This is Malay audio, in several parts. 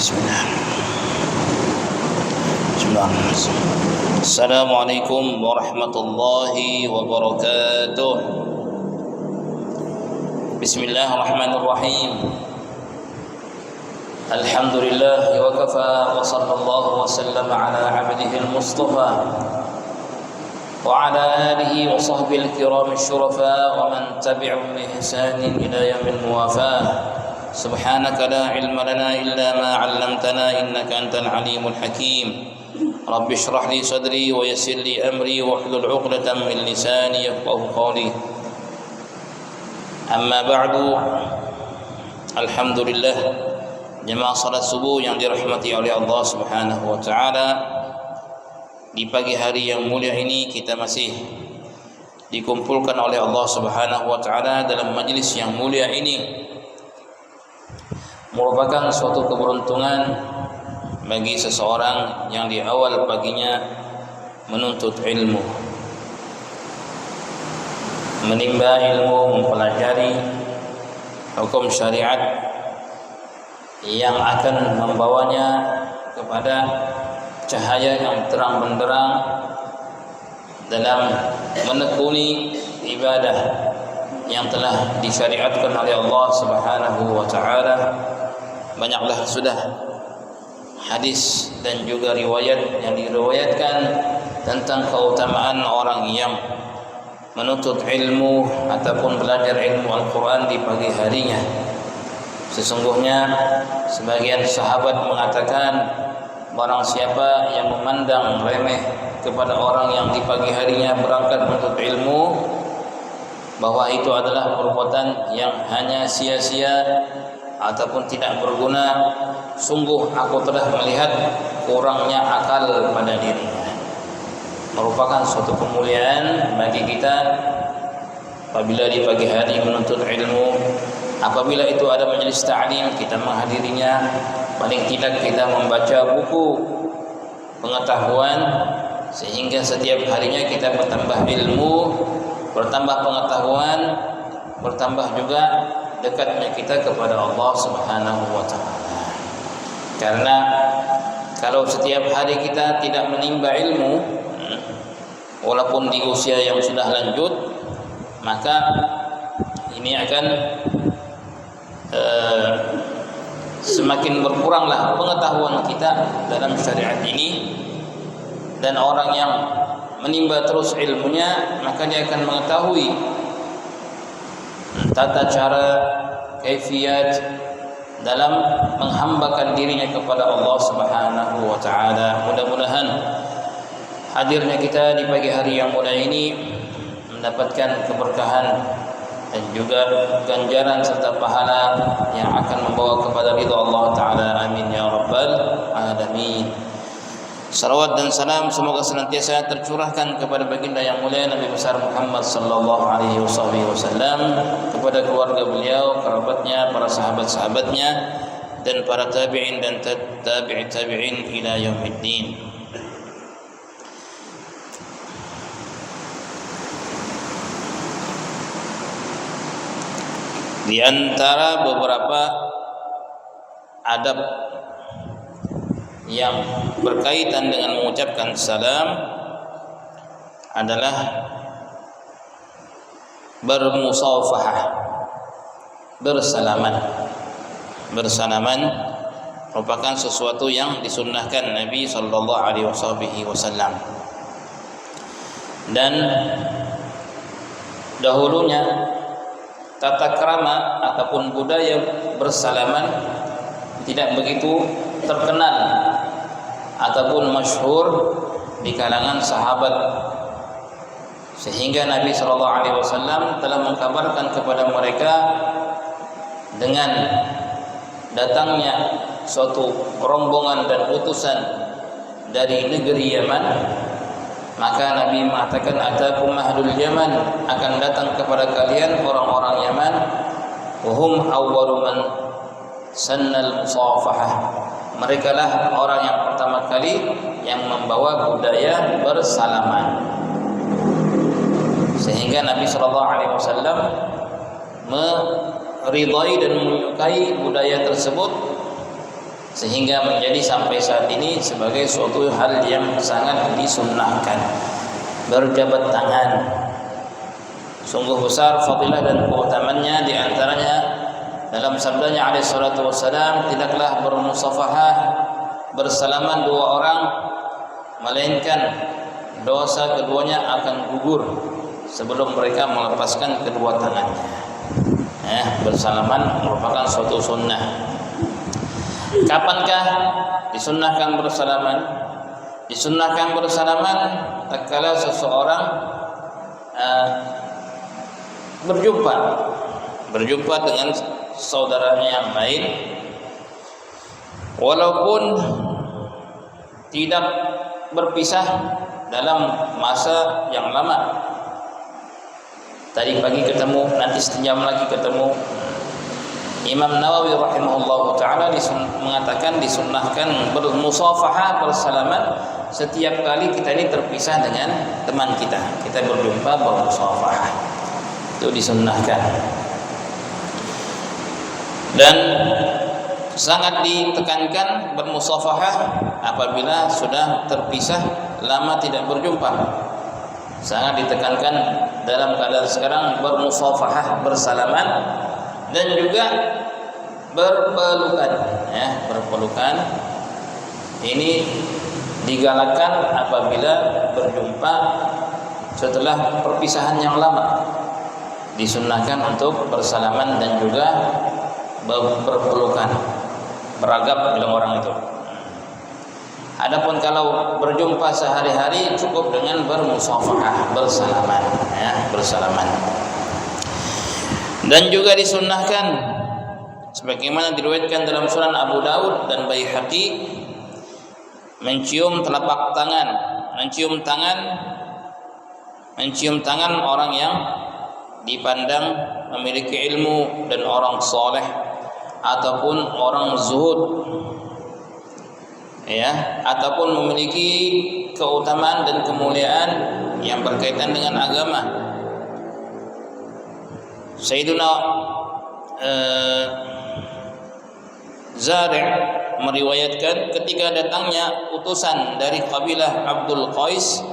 Bismillah. Assalamualaikum warahmatullahi wabarakatuh. Bismillahirrahmanirrahim. Alhamdulillah wa kafa wa sallallahu wa sallama ala abdihi al-mustafa wa ala alihi wa sahbihi al-kiram al-shurafa wa man tabi'ahum bi ihsanin ila yaumil muwafah. Subhanaka la ilma lana illa ma 'allamtana innaka antal alimul hakim. Rabbi shrah li sadri wa yassir li amri wa hlul 'uqdatam min lisani yafqahu qawli. Amma ba'du. Alhamdulillah, jemaah salat subuh yang dirahmati oleh Allah Subhanahu wa taala. Di pagi hari yang mulia ini kita masih dikumpulkan oleh Allah Subhanahu wa taala dalam majlis yang mulia ini. Merupakan suatu keberuntungan bagi seseorang yang di awal paginya menuntut ilmu, menimba ilmu, mempelajari hukum syariat yang akan membawanya kepada cahaya yang terang benderang dalam menekuni ibadah yang telah disyariatkan oleh Allah Subhanahu wa taala. Banyaklah sudah hadis dan juga riwayat yang diriwayatkan tentang keutamaan orang yang menuntut ilmu ataupun belajar ilmu Al-Quran di pagi harinya. Sesungguhnya sebagian sahabat mengatakan, barang siapa yang memandang remeh kepada orang yang di pagi harinya berangkat menuntut ilmu, bahwa itu adalah perbuatan yang hanya sia-sia ataupun tidak berguna, sungguh aku telah melihat kurangnya akal pada dirinya. Merupakan suatu kemuliaan bagi kita apabila di pagi hari menuntut ilmu. Apabila itu ada majelis ta'lim, kita menghadirinya. Paling tidak kita membaca buku pengetahuan, sehingga setiap harinya kita bertambah ilmu, bertambah pengetahuan, bertambah juga dekatnya kita kepada Allah Subhanahu wa taala. Karena kalau setiap hari kita tidak menimba ilmu, walaupun di usia yang sudah lanjut, maka ini akan semakin berkuranglah pengetahuan kita dalam syariat ini. Dan orang yang menimba terus ilmunya, maka dia akan mengetahui tata cara, kaifiat dalam menghambakan dirinya kepada Allah Subhanahu wa taala. Mudah-mudahan hadirnya kita di pagi hari yang mulia ini mendapatkan keberkahan dan juga ganjaran serta pahala yang akan membawa kepada ridha Allah taala. Amin ya rabbal alamin. Salawat dan salam semoga senantiasa tercurahkan kepada baginda yang mulia Nabi besar Muhammad sallallahu alaihi wasallam, kepada keluarga beliau, kerabatnya, para sahabat-sahabatnya, dan para tabi'in dan tabi'in ila yaumiddin. Di antara beberapa adab yang berkaitan dengan mengucapkan salam adalah bermusafahah, bersalaman merupakan sesuatu yang disunnahkan Nabi sallallahu alaihi wasallam. Dan dahulunya tata krama ataupun budaya bersalaman tidak begitu terkenal ataupun masyhur di kalangan sahabat, sehingga Nabi sallallahu alaihi wasallam telah mengkabarkan kepada mereka dengan datangnya suatu rombongan dan utusan dari negeri Yaman. Maka Nabi mengatakan, atakum ahlul Yaman, akan datang kepada kalian orang-orang Yaman, wahum awwalu man sannal musafahah, mereka lah orang yang pertama kali yang membawa budaya bersalaman. Sehingga Nabi sallallahu alaihi wasallam meridai dan menyukai budaya tersebut sehingga menjadi sampai saat ini sebagai suatu hal yang sangat disunnahkan. Berjabat tangan, sungguh besar fadilah dan keutamaannya. Di antaranya dalam sabdanya alaihi salatu wassalam, tidaklah bermusafahah, bersalaman dua orang, melainkan dosa keduanya akan gugur sebelum mereka melepaskan kedua tangannya. Bersalaman merupakan suatu sunnah. Kapankah disunnahkan bersalaman? Disunnahkan bersalaman tatkala seseorang berjumpa dengan saudaranya yang lain, walaupun tidak berpisah dalam masa yang lama. Tadi pagi ketemu, nanti sejam lagi ketemu. Imam Nawawi rahimahullah ta'ala mengatakan disunnahkan bermusafahah, bersalaman setiap kali kita ini terpisah dengan teman kita. Kita berjumpa bermusafahah, itu disunnahkan. Dan sangat ditekankan bermusafahah apabila sudah terpisah lama tidak berjumpa. Sangat ditekankan dalam keadaan sekarang bermusafahah, bersalaman, dan juga berpelukan. Berpelukan ini digalakkan apabila berjumpa setelah perpisahan yang lama. Disunnahkan untuk bersalaman dan juga berpelukan, beragap bilang orang itu. Adapun kalau berjumpa sehari-hari cukup dengan bermusafahah, bersalaman, bersalaman. Dan juga disunnahkan sebagaimana diriwayatkan dalam Sunan Abu Daud dan Baihaqi, mencium telapak tangan, mencium tangan orang yang dipandang memiliki ilmu dan orang soleh ataupun orang zuhud, ataupun memiliki keutamaan dan kemuliaan yang berkaitan dengan agama. Sayyiduna Zari' meriwayatkan ketika datangnya utusan dari kabilah Abdul Qais,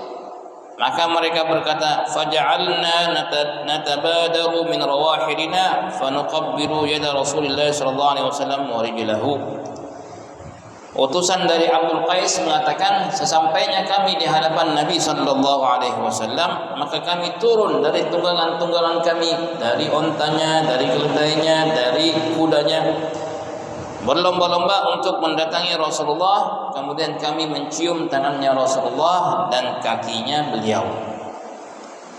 maka mereka berkata, faja'alna natabadaru min rawahilina fanuqabbilu yada Rasulillah sallallahu alaihi wasallam wa rijlahu. Utusan dari Abdul Qais mengatakan, sesampainya kami di hadapan Nabi sallallahu alaihi wasallam, maka kami turun dari tunggangan-tunggangan kami, dari ontanya, dari keledainya, dari kudanya, berlomba-lomba untuk mendatangi Rasulullah. Kemudian kami mencium tangannya Rasulullah dan kakinya beliau.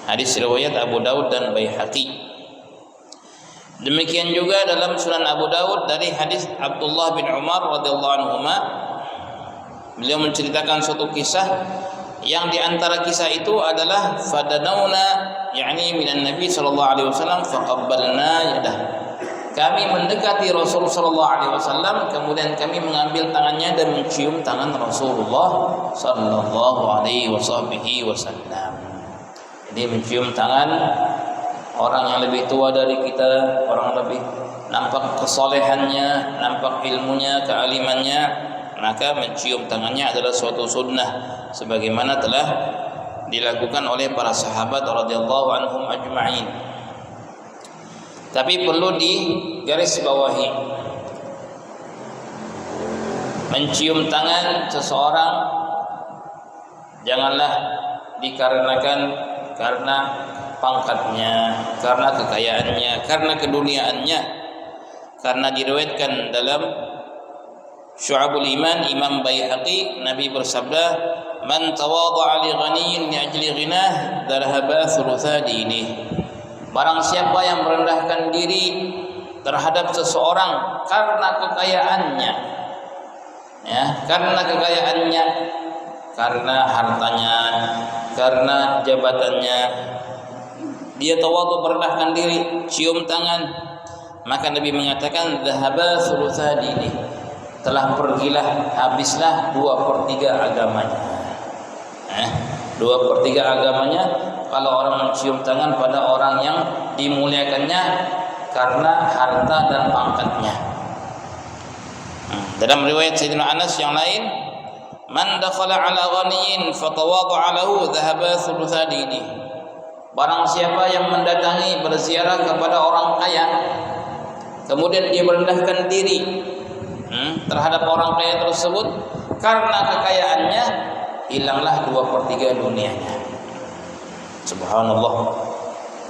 Hadis riwayat Abu Daud dan Baihaqi. Demikian juga dalam Sunan Abu Daud dari hadis Abdullah bin Umar radhiyallahu anhuma, beliau menceritakan suatu kisah yang di antara kisah itu adalah fadanauna, yakni minan Nabi sallallahu alaihi wasallam faqabbalna yadah. Kami mendekati Rasulullah sallallahu alaihi wasallam, kemudian kami mengambil tangannya dan mencium tangan Rasulullah sallallahu alaihi wasallam. Jadi mencium tangan orang yang lebih tua dari kita, orang lebih nampak kesolehannya, nampak ilmunya, kealimannya, maka mencium tangannya adalah suatu sunnah sebagaimana telah dilakukan oleh para sahabat radhiyallahu anhum ajma'in. Tapi perlu digarisbawahi, mencium tangan seseorang janganlah dikarenakan karena pangkatnya, karena kekayaannya, karena keduniaannya. Karena diriwayatkan dalam Syu'abul Iman Imam Baihaqi, Nabi bersabda, man tawadha'a li ghaniyyin li ajli ghinah darhaba thulutha dinih. Barang siapa yang merendahkan diri terhadap seseorang karena kekayaannya, karena hartanya, karena jabatannya, dia tawadhu, merendahkan diri, cium tangan, maka Nabi mengatakan dhahaba thulutha dinih, telah pergilah, habislah 2/3 agamanya. 2/3 agamanya kalau orang mencium tangan pada orang yang dimuliakannya karena harta dan pangkatnya. Dalam riwayat Sayyidina Anas yang lain, man dakhala ala ghaniyin fatawadha'a lahu dhahaba thulutha dini. Barang siapa yang mendatangi berziarah kepada orang kaya, kemudian dia merendahkan diri terhadap orang kaya tersebut, karena kekayaannya hilanglah 2/3 dunianya. Subhanallah.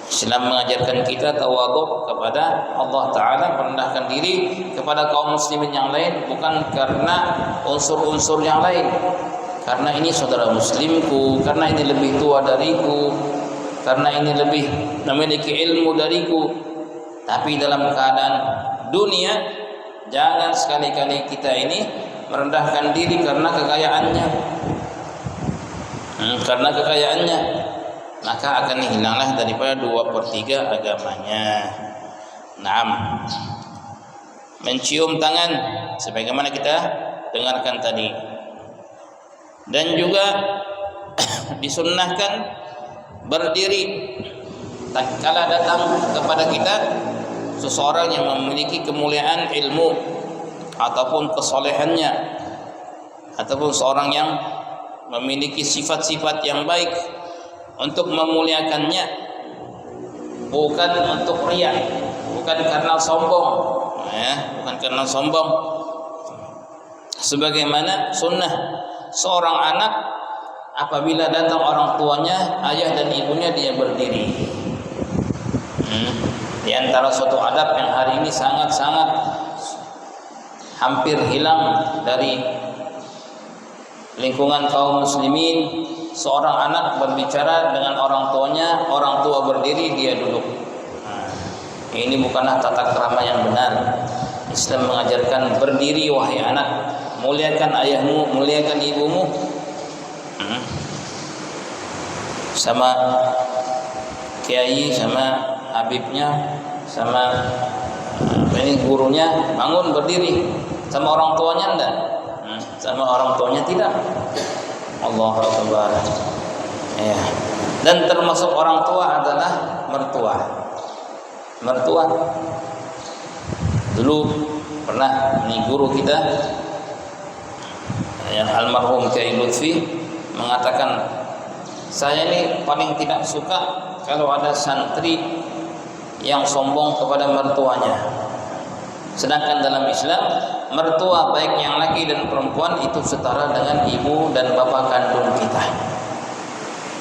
Islam mengajarkan kita tawadhu kepada Allah Ta'ala, merendahkan diri kepada kaum muslimin yang lain, bukan karena unsur-unsur yang lain, karena ini saudara muslimku, karena ini lebih tua dariku, karena ini lebih memiliki ilmu dariku. Tapi dalam keadaan dunia, jangan sekali-kali kita ini merendahkan diri karena kekayaannya. Karena kekayaannya, maka akan hilanglah daripada 2/3 agamanya. Naam. Mencium tangan sebagaimana kita dengarkan tadi. Dan juga disunnahkan berdiri tatkala datang kepada kita seseorang yang memiliki kemuliaan ilmu ataupun kesolehannya, ataupun seorang yang memiliki sifat-sifat yang baik, untuk memuliakannya, bukan untuk riya, bukan karena sombong, bukan karena sombong. Sebagaimana sunnah seorang anak apabila datang orang tuanya, ayah dan ibunya, dia berdiri. Di antara suatu adab yang hari ini sangat-sangat hampir hilang dari lingkungan kaum muslimin, seorang anak berbicara dengan orang tuanya, orang tua berdiri, dia duduk. Ini bukanlah tata krama yang benar. Islam mengajarkan berdiri wahai anak, muliakan ayahmu, muliakan ibumu. Sama kiai, sama habibnya, sama ini gurunya, bangun berdiri. Sama orang tuanya enggak? Sama orang tuanya tidak. Allahu Akbar. Ya. Dan termasuk orang tua adalah mertua. Mertua. Dulu pernah nih guru kita yang almarhum Kiai Lutfi mengatakan, saya ini paling tidak suka kalau ada santri yang sombong kepada mertuanya. Sedangkan dalam Islam, mertua baik yang laki dan perempuan itu setara dengan ibu dan bapak kandung kita.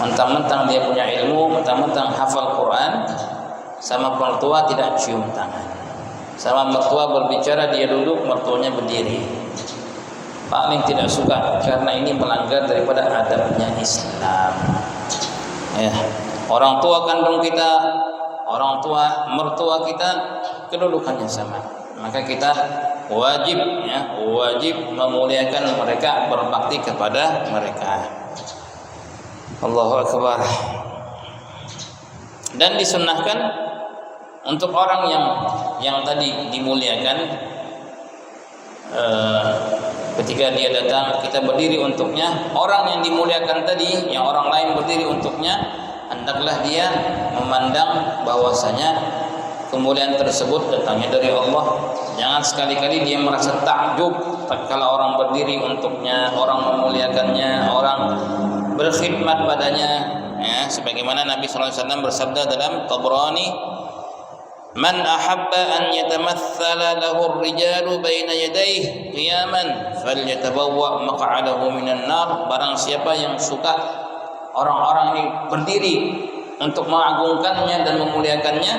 Mentang-mentang dia punya ilmu, mentang-mentang hafal Quran, sama mertua tidak cium tangan. Sama mertua berbicara dia duduk, mertuanya berdiri. Paling tidak suka, karena ini melanggar daripada adabnya Islam. Orang tua kandung kita, orang tua mertua kita, kedudukannya sama. Maka kita wajib memuliakan mereka, berbakti kepada mereka. Allahu Akbar. Dan disunnahkan untuk orang yang tadi dimuliakan, ketika dia datang kita berdiri untuknya. Orang yang dimuliakan tadi, yang orang lain berdiri untuknya, hendaklah dia memandang bahwasanya kemuliaan tersebut datangnya dari Allah. Jangan sekali-kali dia merasa takjub tatkala orang berdiri untuknya, orang memuliakannya, orang berkhidmat padanya. Sebagaimana Nabi SAW bersabda dalam Tabrani, "Man ahabba an yatamathala lahu ar-rijalu baina yadayhi qiyaman falyatabawwa maq'adahu minan nar." Barang siapa yang suka orang-orang ini berdiri untuk mengagungkannya dan memuliakannya,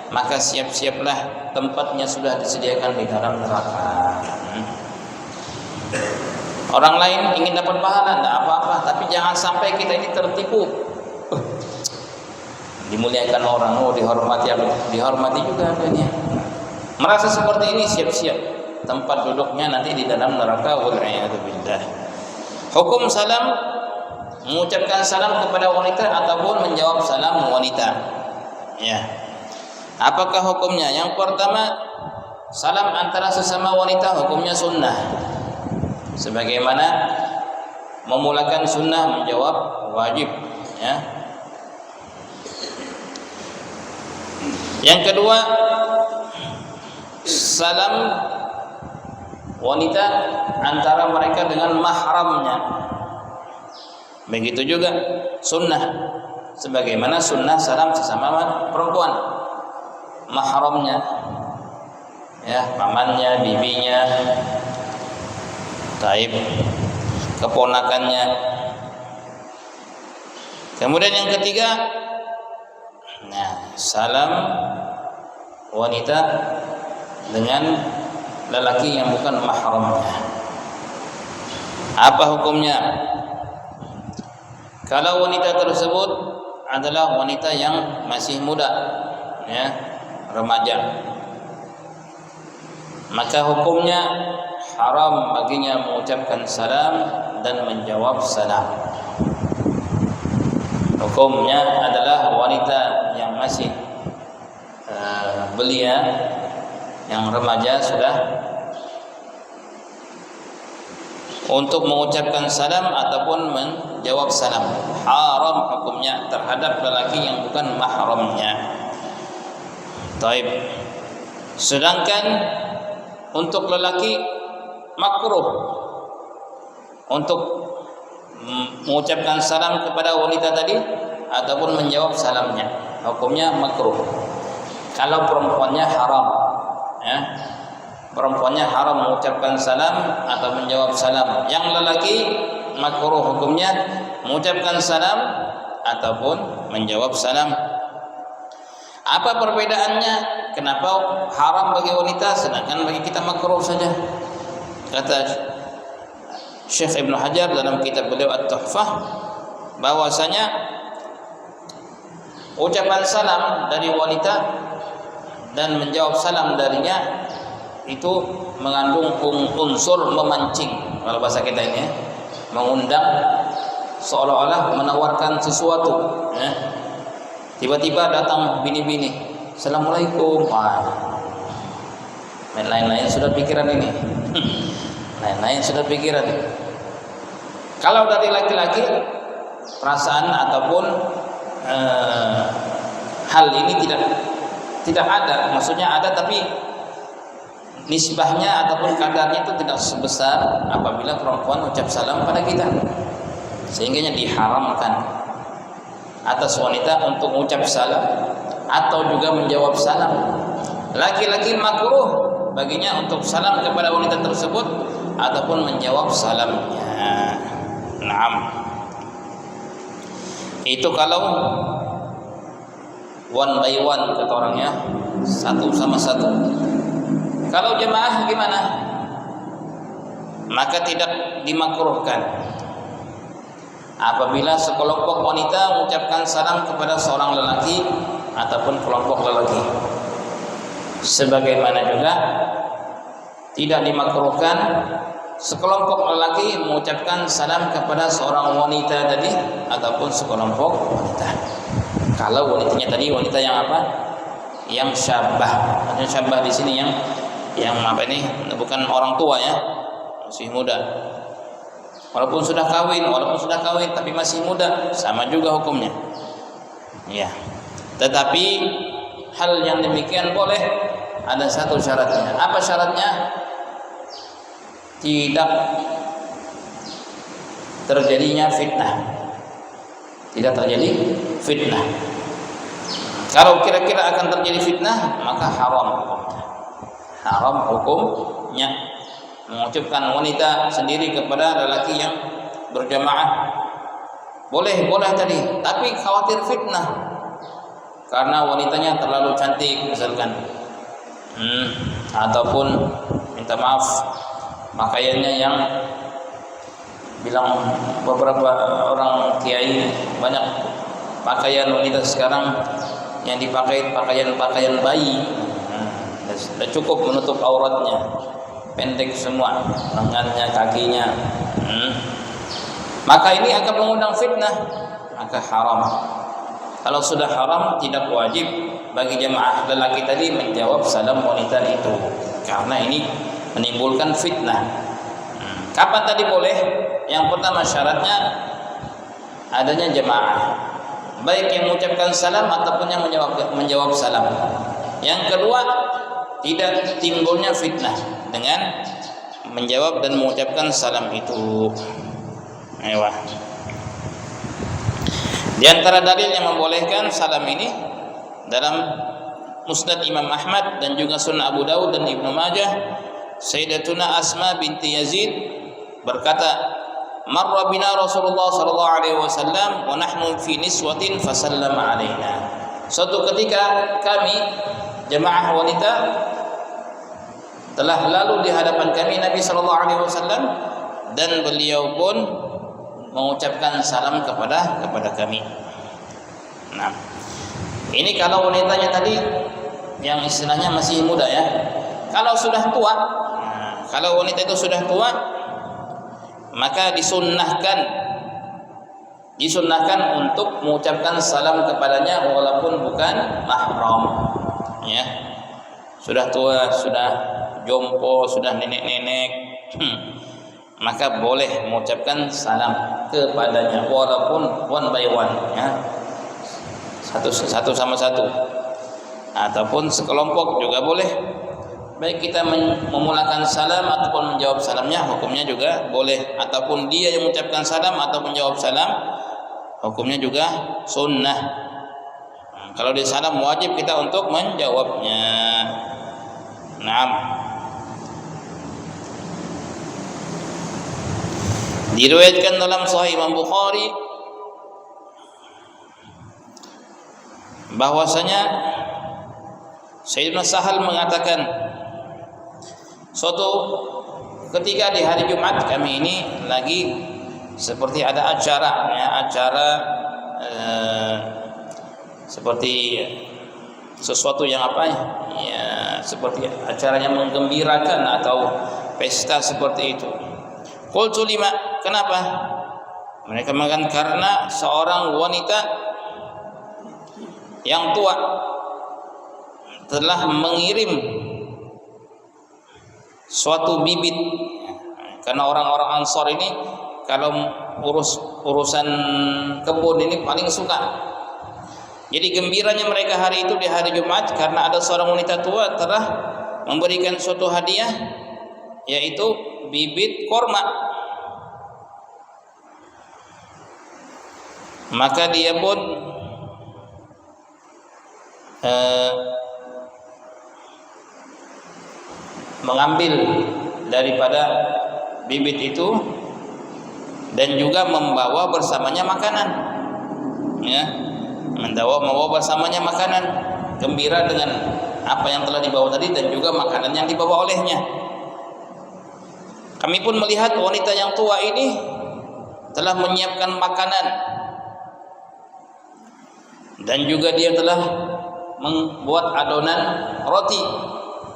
maka siap-siaplah tempatnya sudah disediakan di dalam neraka. Orang lain ingin dapat pahala, tidak apa-apa, tapi jangan sampai kita ini tertipu. Dimuliakan orang, dihormati juga dunia. Merasa seperti ini, siap-siap tempat duduknya nanti di dalam neraka. Wal'iyadzubillah. Hukum salam, mengucapkan salam kepada wanita ataupun menjawab salam wanita. Apakah hukumnya? Yang pertama, salam antara sesama wanita hukumnya sunnah. Sebagaimana memulakan sunnah, menjawab wajib. Yang kedua, salam wanita antara mereka dengan mahramnya. Begitu juga sunnah, sebagaimana sunnah salam sesama perempuan, mahramnya, ya, pamannya, bibinya, taib, keponakannya. Kemudian yang ketiga, salam wanita dengan lelaki yang bukan mahramnya. Apa hukumnya? Kalau wanita tersebut adalah wanita yang masih muda, ya, remaja, maka hukumnya haram baginya mengucapkan salam dan menjawab salam. Hukumnya adalah wanita yang masih belia, yang remaja sudah, untuk mengucapkan salam ataupun menjawab salam. Haram hukumnya terhadap lelaki yang bukan mahramnya. Taib. Sedangkan untuk lelaki makruh untuk mengucapkan salam kepada wanita tadi ataupun menjawab salamnya. Hukumnya makruh. Kalau perempuannya haram, ya, perempuannya haram mengucapkan salam atau menjawab salam. Yang lelaki makruh hukumnya mengucapkan salam ataupun menjawab salam. Apa perbedaannya? Kenapa haram bagi wanita sedangkan bagi kita makruh saja? Kata Syekh Ibnu Hajar dalam kitab beliau At-Tuhfah, bahwasanya ucapan salam dari wanita dan menjawab salam darinya itu mengandung unsur memancing. Kalau bahasa kita ini, ya, mengundang, seolah-olah menawarkan sesuatu, ya. Tiba-tiba datang bini-bini, assalamualaikum, lain-lain sudah pikiran ini. Lain-lain sudah pikiran. Kalau dari laki-laki, perasaan ataupun hal ini tidak ada. Maksudnya ada, tapi nisbahnya ataupun kadarnya itu tidak sebesar apabila perempuan ucap salam pada kita, sehingga diharamkan atas wanita untuk mengucap salam atau juga menjawab salam. Laki-laki makruh baginya untuk salam kepada wanita tersebut ataupun menjawab salamnya. Naam. Itu kalau one by one kata orangnya, satu sama satu. Kalau jemaah gimana? Maka tidak dimakruhkan apabila sekelompok wanita mengucapkan salam kepada seorang lelaki ataupun kelompok lelaki. Sebagaimana juga tidak dimakruhkan sekelompok lelaki mengucapkan salam kepada seorang wanita tadi ataupun sekelompok wanita. Kalau wanitanya tadi wanita yang apa? Yang syabah. Maksudnya syabah di sini yang apa ini? Bukan orang tua, ya, masih muda. Walaupun sudah kawin tapi masih muda, sama juga hukumnya. Ya. Tetapi hal yang demikian boleh, ada satu syaratnya. Apa syaratnya? Tidak terjadinya fitnah. Tidak terjadi fitnah. Kalau kira-kira akan terjadi fitnah, maka haram hukumnya. Haram hukumnya mengucapkan wanita sendiri kepada lelaki yang berjamaah. Boleh tadi, tapi khawatir fitnah karena wanitanya terlalu cantik misalkan, ataupun minta maaf pakaiannya yang bilang beberapa orang kiai, banyak pakaian wanita sekarang yang dipakai pakaian bayi, sudah cukup menutup auratnya, pendek semua lengannya, kakinya, maka ini akan mengundang fitnah, maka haram. Kalau sudah haram, tidak wajib bagi jemaah lelaki tadi menjawab salam wanita itu, karena ini menimbulkan fitnah. Kapan tadi boleh? Yang pertama syaratnya adanya jemaah, baik yang mengucapkan salam ataupun yang menjawab salam. Yang kedua, tidak timbulnya fitnah dengan menjawab dan mengucapkan salam itu. Ayo. Di antara dalil yang membolehkan salam ini dalam Musnad Imam Ahmad dan juga Sunan Abu Dawud dan Ibnu Majah, Sayyidatuna Asma binti Yazid berkata, "Marra bina Rasulullah sallallahu alaihi wasallam wa nahnu fi niswatin fasallama alaina." Suatu ketika kami jemaah wanita telah lalu di hadapan kami Nabi sallallahu alaihi wasallam dan beliau pun mengucapkan salam kepada kami. Nah, ini kalau wanitanya tadi yang istilahnya masih muda ya. Kalau sudah tua, kalau wanita itu sudah tua, maka disunnahkan untuk mengucapkan salam kepadanya walaupun bukan mahram, ya. Sudah tua, sudah jompo, sudah nenek-nenek, maka boleh mengucapkan salam kepadanya walaupun one by one, ya. Satu sama satu, ataupun sekelompok juga boleh. Baik kita memulakan salam ataupun menjawab salamnya, hukumnya juga boleh. Ataupun dia yang mengucapkan salam atau menjawab salam, hukumnya juga sunnah. Kalau dia salam wajib kita untuk menjawabnya. Naam. Diriwayatkan dalam Sahih Imam Bukhari bahwasanya Sayyidina Sahal mengatakan, suatu ketika di hari Jumat kami ini lagi seperti ada acara, ya, seperti sesuatu yang apa ya, seperti acaranya menggembirakan atau pesta seperti itu. Qultu lima, kenapa? Mereka mengatakan karena seorang wanita yang tua telah mengirim suatu bibit. Karena orang-orang Ansor ini kalau urusan kebun ini paling suka. Jadi gembiranya mereka hari itu di hari Jumat karena ada seorang wanita tua telah memberikan suatu hadiah, yaitu bibit korma. Maka dia pun mengambil daripada bibit itu dan juga membawa bersamanya makanan, ya, membawa bersamanya makanan, gembira dengan apa yang telah dibawa tadi dan juga makanan yang dibawa olehnya. Kami pun melihat wanita yang tua ini telah menyiapkan makanan dan juga dia telah membuat adonan roti,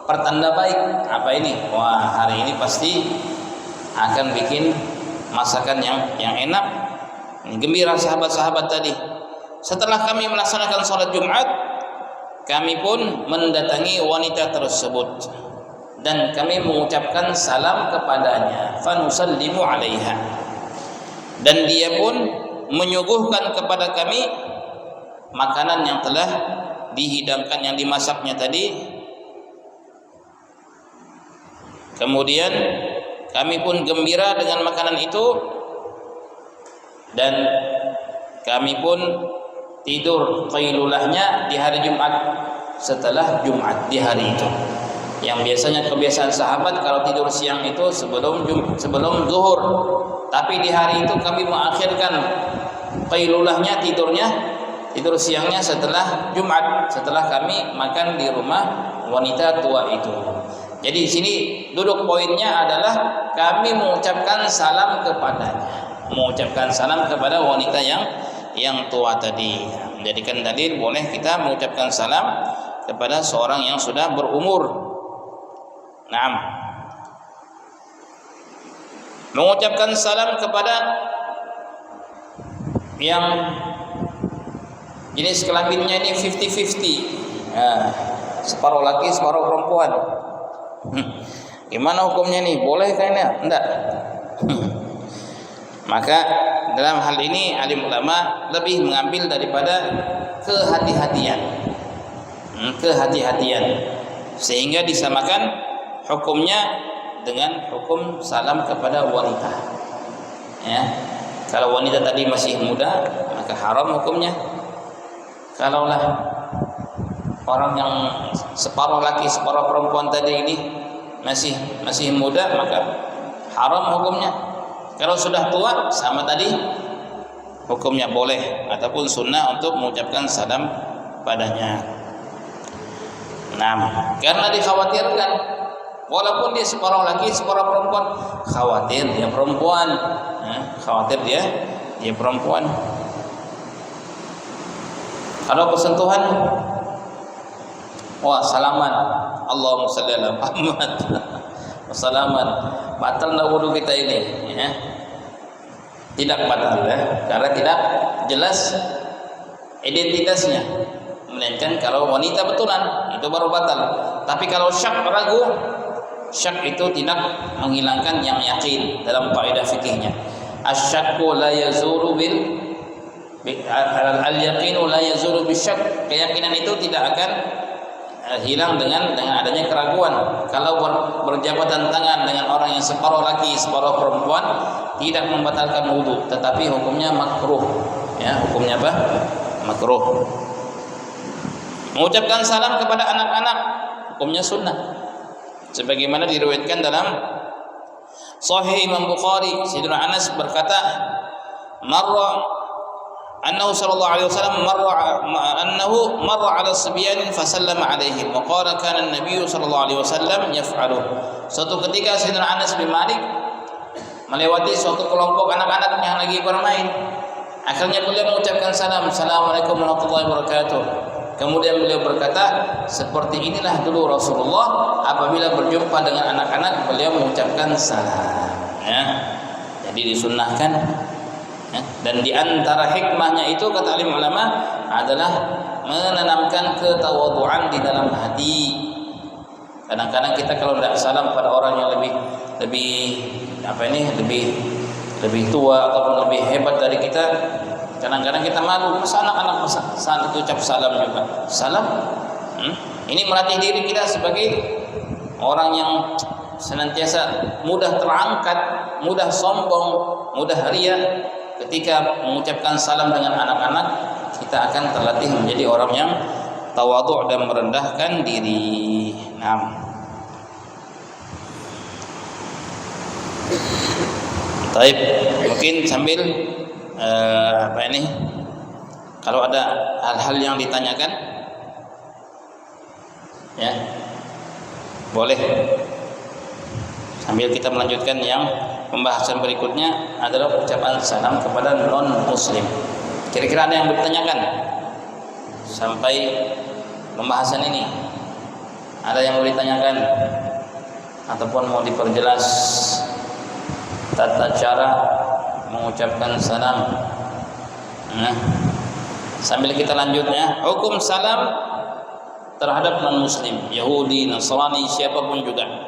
pertanda baik. Apa ini? Wah, hari ini pasti akan bikin masakan yang enak. Gembira sahabat-sahabat tadi. Setelah kami melaksanakan sholat Jumat, kami pun mendatangi wanita tersebut dan kami mengucapkan salam kepadanya, fanusallimu alaiha, dan dia pun menyuguhkan kepada kami makanan yang telah dihidangkan, yang dimasaknya tadi. Kemudian kami pun gembira dengan makanan itu dan kami pun tidur qailulahnya di hari Jumat setelah Jumat di hari itu. Yang biasanya kebiasaan sahabat kalau tidur siang itu sebelum zuhur, tapi di hari itu kami mengakhirkan qailulahnya, tidur siangnya setelah Jumat, setelah kami makan di rumah wanita tua itu. Jadi di sini duduk poinnya adalah kami mengucapkan salam kepadanya, mengucapkan salam kepada wanita yang tua tadi. Menjadikan dalil boleh kita mengucapkan salam kepada seorang yang sudah berumur. Naam. Mengucapkan salam kepada yang jenis kelaminnya ini 50-50, separuh laki separuh perempuan. Gimana hukumnya nih? Boleh kayaknya? Enggak. Maka dalam hal ini alim ulama lebih mengambil daripada kehati-hatian, sehingga disamakan hukumnya dengan hukum salam kepada wanita. Ya. Kalau wanita tadi masih muda, maka haram hukumnya. Kalaulah orang yang separuh laki separuh perempuan tadi ini masih muda, maka haram hukumnya. Kalau sudah tua sama tadi, hukumnya boleh ataupun sunnah untuk mengucapkan salam padanya. Nah, karena dikhawatirkan walaupun dia separuh laki separuh perempuan, khawatir dia perempuan, khawatir dia perempuan. Kalau bersentuhan, wah salaman, Allahumma shalli ala Muhammad, salaman, batal dah wudu kita ini, ya. Tidak batal, ya, karena tidak jelas identitasnya. Melainkan kalau wanita betulan itu baru batal. Tapi kalau syak ragu, syak itu tidak menghilangkan yang yakin dalam kaidah fikihnya. Asyakku la yazuru bil al-yaqinu la yazuru bisyak. Keyakinan itu tidak akan hilang dengan adanya keraguan. Kalau berjabatan tangan dengan orang yang separuh laki separuh perempuan tidak membatalkan wudu, tetapi hukumnya makruh. Ya, hukumnya apa? Makruh. Mengucapkan salam kepada anak-anak hukumnya sunnah. Sebagaimana diriwayatkan dalam Sahih Imam Bukhari, Sayyidina Anas berkata, annahu sallallahu alaihi wasallam marra ala sibyan fasallama alaihim wa qala kana an-nabiy sallallahu alaihi wasallam yaf'alu. Suatu ketika Sayyidina Anas bin Malik melewati suatu kelompok anak-anak yang lagi bermain. Akhirnya beliau mengucapkan salam, Assalamualaikum warahmatullahi wabarakatuh. Kemudian beliau berkata, seperti inilah dulu Rasulullah apabila berjumpa dengan anak-anak beliau mengucapkan salam. Ya. Jadi disunnahkan. Ya. Dan di antara hikmahnya itu kata alim ulama adalah menanamkan ketawadhuan di dalam hati. Kadang-kadang kita kalau tidak salam pada orang yang lebih tua ataupun lebih hebat dari kita, kadang-kadang kita malu. Masa anak-anak saat itu ucap salam juga. Salam. Ini melatih diri kita sebagai orang yang senantiasa mudah terangkat, mudah sombong, mudah ria. Ketika mengucapkan salam dengan anak-anak, kita akan terlatih menjadi orang yang tawadhu' dan merendahkan diri. Taib, mungkin sambil kalau ada hal-hal yang ditanyakan, ya boleh. Sambil kita melanjutkan yang pembahasan berikutnya adalah ucapan salam kepada non-muslim. Kira-kira ada yang bertanyakan sampai pembahasan ini? Ada yang mau ditanyakan ataupun mau diperjelas tata cara mengucapkan salam? Sambil kita lanjutnya, hukum salam terhadap non-muslim, Yahudi, Nasrani, siapapun juga.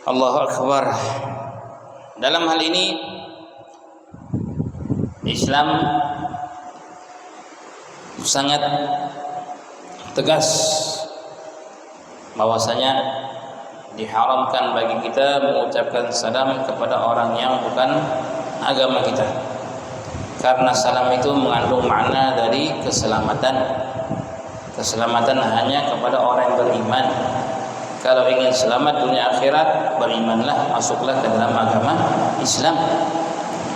Allahu Akbar. Dalam hal ini Islam sangat tegas bahwasanya diharamkan bagi kita mengucapkan salam kepada orang yang bukan agama kita, karena salam itu mengandung makna dari keselamatan hanya kepada orang yang beriman. Kalau ingin selamat dunia akhirat, berimanlah, masuklah ke dalam agama Islam.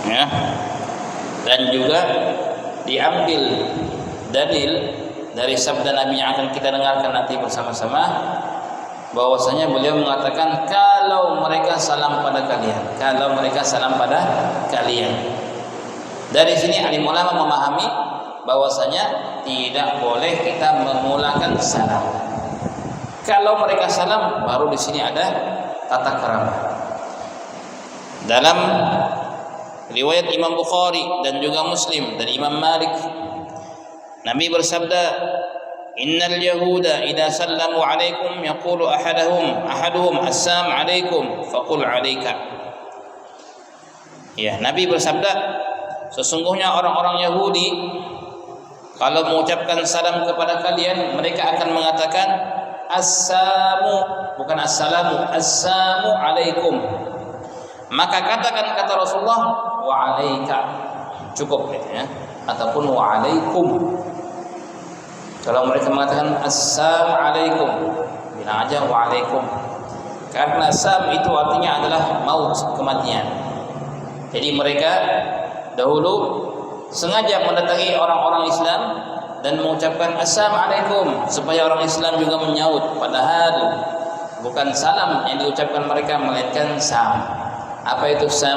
Ya. Dan juga diambil dalil dari sabda Nabi yang akan kita dengarkan nanti bersama-sama, bahwasanya beliau mengatakan kalau mereka salam pada kalian. Dari sini alim ulama memahami bahwasanya tidak boleh kita memulakan salam. Kalau mereka salam, baru di sini ada tata krama. Dalam riwayat Imam Bukhari dan juga Muslim dari Imam Malik, Nabi bersabda, Innal yahuda idza sallamu alaikum yaqulu ahaduhum assalamu alaikum faqul alaika. Ya, Nabi bersabda, sesungguhnya orang-orang Yahudi kalau mengucapkan salam kepada kalian, mereka akan mengatakan Assalamu, bukan assalamu, assalamu alaikum. Maka katakan kata Rasulullah, wa alaika. Cukup gitu ya. Ataupun wa alaikum. Kalau mereka mengatakan assalamu alaikum, bilang aja wa alaikum. Karena sam itu artinya adalah maut, kematian. Jadi mereka dahulu sengaja mendatangi orang-orang Islam dan mengucapkan assalamualaikum supaya orang Islam juga menyaut, padahal bukan salam yang diucapkan mereka melainkan sam. Apa itu sam?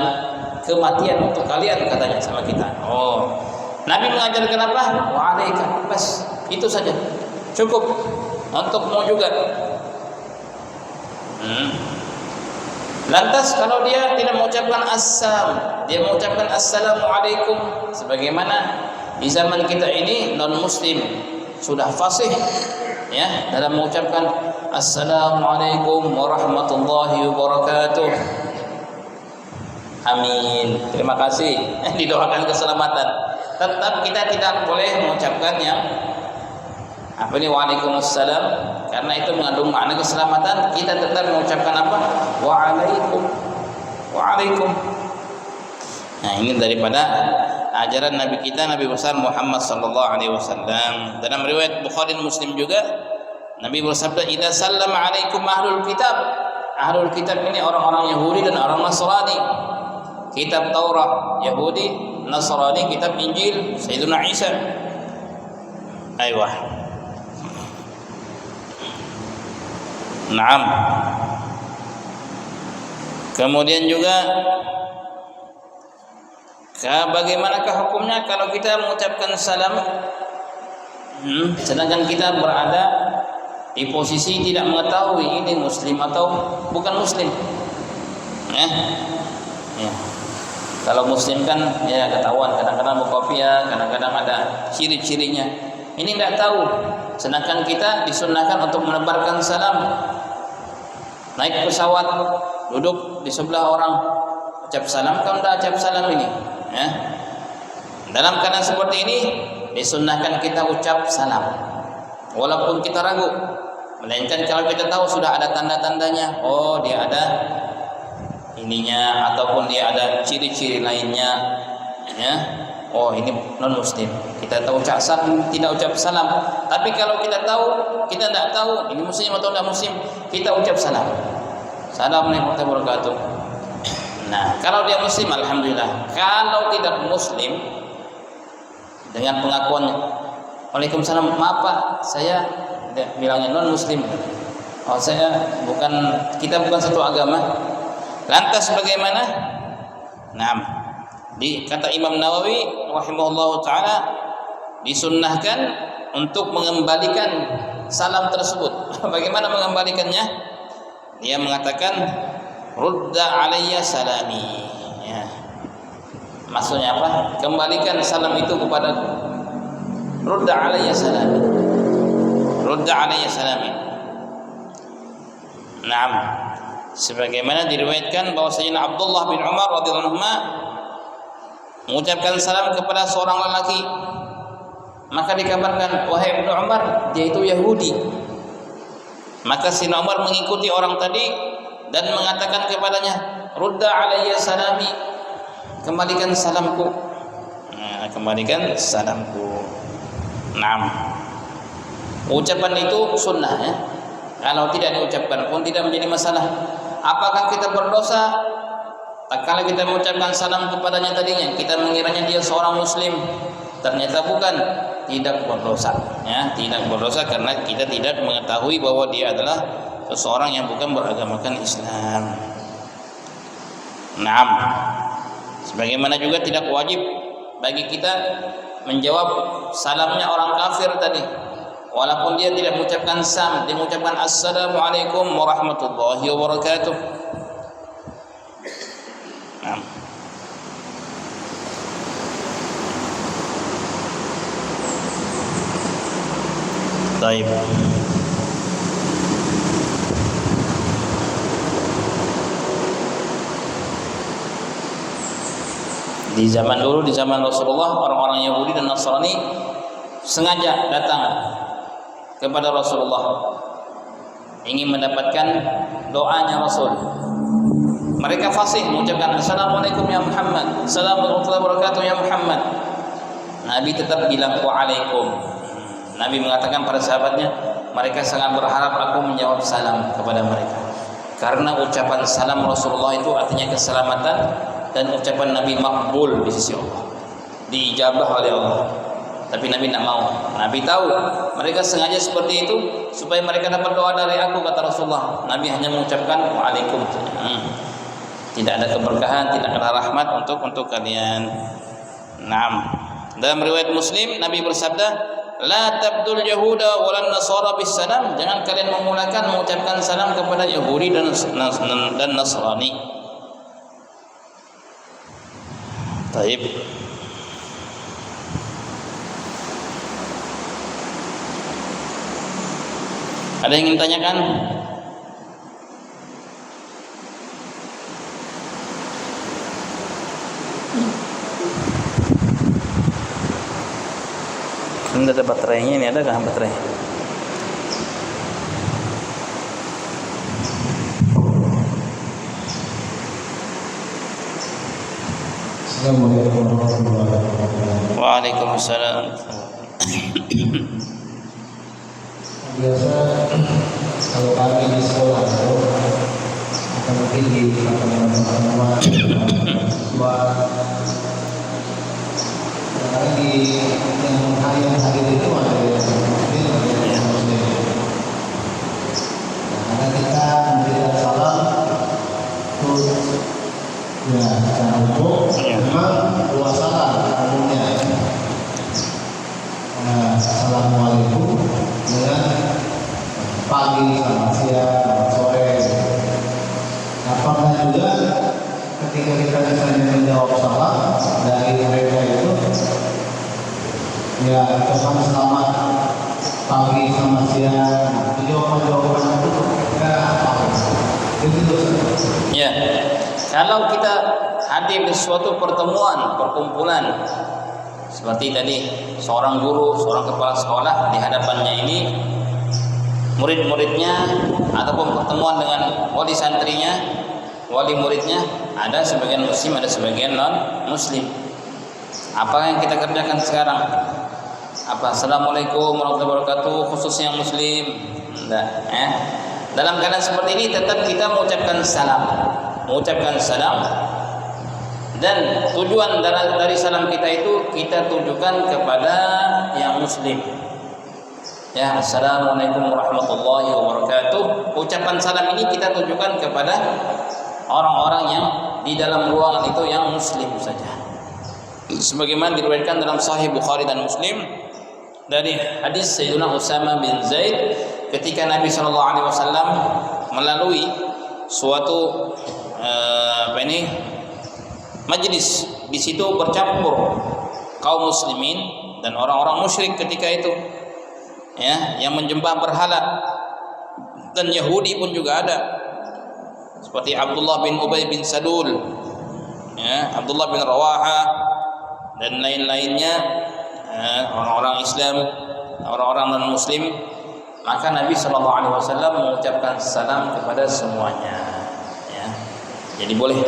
Kematian untuk kalian katanya sama kita. Oh, Nabi mengajarkan apa? Wa alaika. Bas, itu saja. Cukup untukmu juga. Lantas kalau dia tidak mengucapkan assalam, dia mengucapkan assalamualaikum, sebagaimana di zaman kita ini non muslim sudah fasih ya dalam mengucapkan assalamualaikum warahmatullahi wabarakatuh. Amin. Terima kasih. Didoakan keselamatan. Tetap kita tidak boleh mengucapkan yang apa ini waalaikumsalam, karena itu mengandung makna keselamatan. Kita tetap mengucapkan apa? Waalaikum. Waalaikum. Nah, ini daripada ajaran Nabi kita, Nabi besar Muhammad sallallahu alaihi wasallam. Dalam riwayat Bukhari dan Muslim juga Nabi bersabda, "Idza sallama alaikum ahlul kitab." Ahlul kitab ini orang-orang Yahudi dan orang Nasrani. Kitab Taurat Yahudi, Nasrani kitab Injil Sayyidina Isa. Aiyah. Naam. Kemudian juga bagaimanakah hukumnya kalau kita mengucapkan salam sedangkan kita berada di posisi tidak mengetahui ini muslim atau bukan muslim? Ya. Kalau muslim kan ya ketahuan, kadang-kadang berkopiah, kadang-kadang ada ciri-cirinya. Ini tidak tahu. Sedangkan kita disunnahkan untuk menebarkan salam. Naik pesawat, duduk di sebelah orang, ucap salam, kalau tidak ucap salam ini. Ya. Dalam keadaan seperti ini disunnahkan kita ucap salam, walaupun kita ragu. Melainkan kalau kita tahu sudah ada tanda-tandanya, oh dia ada ininya ataupun dia ada ciri-ciri lainnya, ya. Oh ini non muslim, kita tahu ucap salam, tidak ucap salam. Tapi kalau kita tahu, kita tidak tahu ini muslim atau tidak muslim, kita ucap salam. Assalamualaikum warahmatullahi wabarakatuh. Nah, kalau dia muslim alhamdulillah. Kalau tidak muslim dengan pengakuan Waalaikumsalam, maaf Pak, saya bilangnya non muslim. Oh saya bukan, kita bukan satu agama. Lantas bagaimana? Nah, kata Imam Nawawi rahimahullah taala disunnahkan untuk mengembalikan salam tersebut. Bagaimana mengembalikannya? Dia mengatakan rudda alayya salami. Ya. Maksudnya apa? Kembalikan salam itu kepadaku. Rudda alayya salami. Rudda alayya salami. Naam. Sebagaimana diriwayatkan bahwasanya Abdullah bin Umar radhiyallahu anhu mengucapkan salam kepada seorang lelaki, maka dikabarkan, wahai Ibnu Umar, dia itu Yahudi. Maka Sayyidina Umar mengikuti orang tadi dan mengatakan kepadanya, rudda alayya salami, kembalikan salamku. Nah, kembalikan salamku. Naam. Ucapan itu sunnah ya. Kalau tidak diucapkan pun tidak menjadi masalah. Apakah kita berdosa tatkala kita mengucapkan salam kepadanya tadinya, kita mengiranya dia seorang muslim, ternyata bukan, tidak berdosa ya, tidak berdosa karena kita tidak mengetahui bahwa dia adalah seseorang yang bukan beragamakan Islam. Naam. Sebagaimana juga tidak wajib bagi kita menjawab salamnya orang kafir tadi, walaupun dia tidak mengucapkan sam, dia mengucapkan assalamualaikum warahmatullahi wabarakatuh. Naam. Baik. Di zaman dulu, di zaman Rasulullah, orang-orang Yahudi dan Nasrani sengaja datang kepada Rasulullah ingin mendapatkan doanya Rasul. Mereka fasih mengucapkan Assalamualaikum ya Muhammad, Assalamualaikum warahmatullahi wabarakatuh ya Muhammad. Nabi tetap bilang waalaikum. Nabi mengatakan pada sahabatnya, mereka sangat berharap aku menjawab salam kepada mereka. Karena ucapan salam Rasulullah itu artinya keselamatan, dan ucapan Nabi makbul di sisi Allah, diijabah oleh Allah. Tapi Nabi tidak mau. Nabi tahu mereka sengaja seperti itu supaya mereka dapat doa dari aku, kata Rasulullah. Nabi hanya mengucapkan waalaikum. Tidak ada keberkahan, tidak ada rahmat untuk kalian. Naam. Dalam riwayat Muslim Nabi bersabda, la tabdul yahuda walan nasara bis salam. Jangan kalian memulakan mengucapkan salam kepada Yahudi dan Nasrani. Taib. Ada yang ingin tanyakan? Ini ada baterainya, ini ada kah baterai? Assalamualaikum warahmatullahi wabarakatuh. Waalaikumsalam. Biasa kalau kami di sekolah atau mungkin di teman-teman siswa di yang hadir itu ada yang muslim, ada yang muslim. Karena kita memberikan salam terus ya secara umum memang dua salam umumnya. Assalamualaikum dengan pagi, selamat siang, selamat sore. Apakah juga ketika kita misalnya menjawab salam dari mereka itu ya ucapan selamat pagi, selamat siang, jawaban itu kita apa? Itu Ya, kalau kita hadir di suatu pertemuan, perkumpulan seperti tadi, seorang guru, seorang kepala sekolah di hadapannya ini murid-muridnya, ataupun pertemuan dengan wali santrinya, wali muridnya, ada sebagian muslim, ada sebagian non muslim. Apa yang kita kerjakan sekarang? Apa? Assalamualaikum warahmatullahi wabarakatuh, khususnya yang muslim. Dalam keadaan seperti ini tetap kita mengucapkan salam, dan tujuan dari salam kita itu kita tujukan kepada yang muslim. Ya, Assalamualaikum warahmatullahi wabarakatuh. Ucapan salam ini kita tujukan kepada orang-orang yang di dalam ruangan itu yang muslim saja. Sebagaimana diriwayatkan dalam Sahih Bukhari dan Muslim dari hadis Sayyidina Usama bin Zaid ketika Nabi SAW melalui suatu majlis, di situ bercampur kaum muslimin dan orang-orang musyrik ketika itu, ya, yang menyembah berhala, dan Yahudi pun juga ada, seperti Abdullah bin Ubay bin Salul, ya, Abdullah bin Rawaha dan lain-lainnya, orang-orang Islam, orang-orang non Muslim. Maka Nabi SAW mengucapkan salam kepada semuanya, ya. Jadi boleh,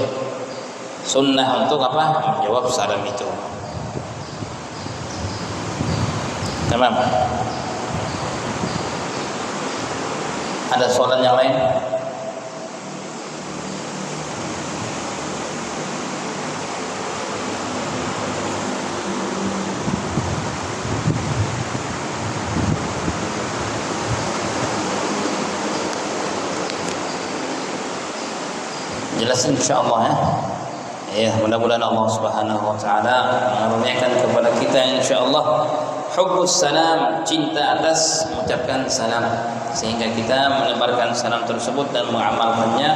sunnah untuk apa? Menjawab salam itu. Tamam. Ada soalan yang lain? Jelas insyaallah, ya. Ya, mudah-mudahan Allah Subhanahu wa taala mengaruniakan kepada kita insyaallah hubbus salam, cinta atas mengucapkan salam, sehingga kita menebarkan salam tersebut dan mengamalkannya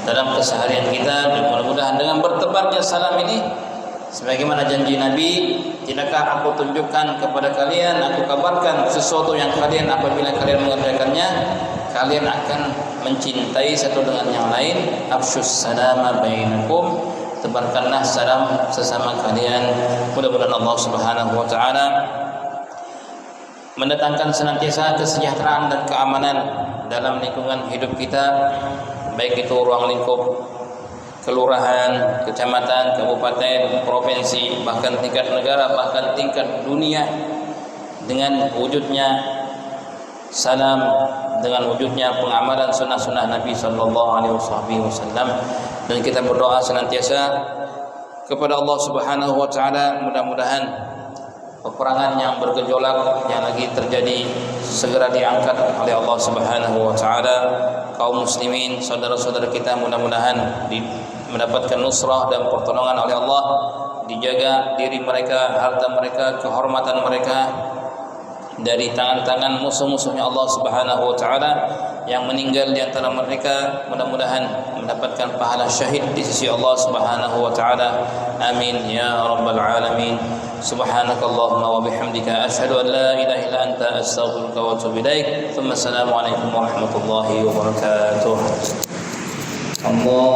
dalam keseharian kita. Dan mudah-mudahan dengan bertebarnya salam ini, sebagaimana janji Nabi, tidakkah aku tunjukkan kepada kalian, aku kabarkan sesuatu yang kalian apabila kalian mengerjakannya, kalian akan mencintai satu dengan yang lain. Afsyus salama bainakum, tebarkanlah salam sesama kalian. Mudah-mudahan Allah Subhanahu wa taala mendatangkan senantiasa kesejahteraan dan keamanan dalam lingkungan hidup kita, baik itu ruang lingkup kelurahan, kecamatan, kabupaten, provinsi, bahkan tingkat negara, bahkan tingkat dunia, dengan wujudnya salam, dengan wujudnya pengamalan sunnah-sunnah Nabi sallallahu alaihi wasallam. Dan kita berdoa senantiasa kepada Allah Subhanahu wa taala, mudah-mudahan peperangan yang bergejolak yang lagi terjadi segera diangkat oleh Allah Subhanahu wa taala. Kaum muslimin, saudara-saudara kita mudah-mudahan mendapatkan nusrah dan pertolongan oleh Allah, dijaga diri mereka, harta mereka, kehormatan mereka dari tangan-tangan musuh-musuhnya Allah Subhanahu wa taala. Yang meninggal di antara mereka mudah-mudahan mendapatkan pahala syahid di sisi Allah Subhanahu wa taala. Amin ya rabbal alamin. Subhanakallahumma wa bihamdika asyhadu an la ilaha illa anta astaghfiruka wa atubu ilaik. Assalamu alaikum warahmatullahi wabarakatuh. Allah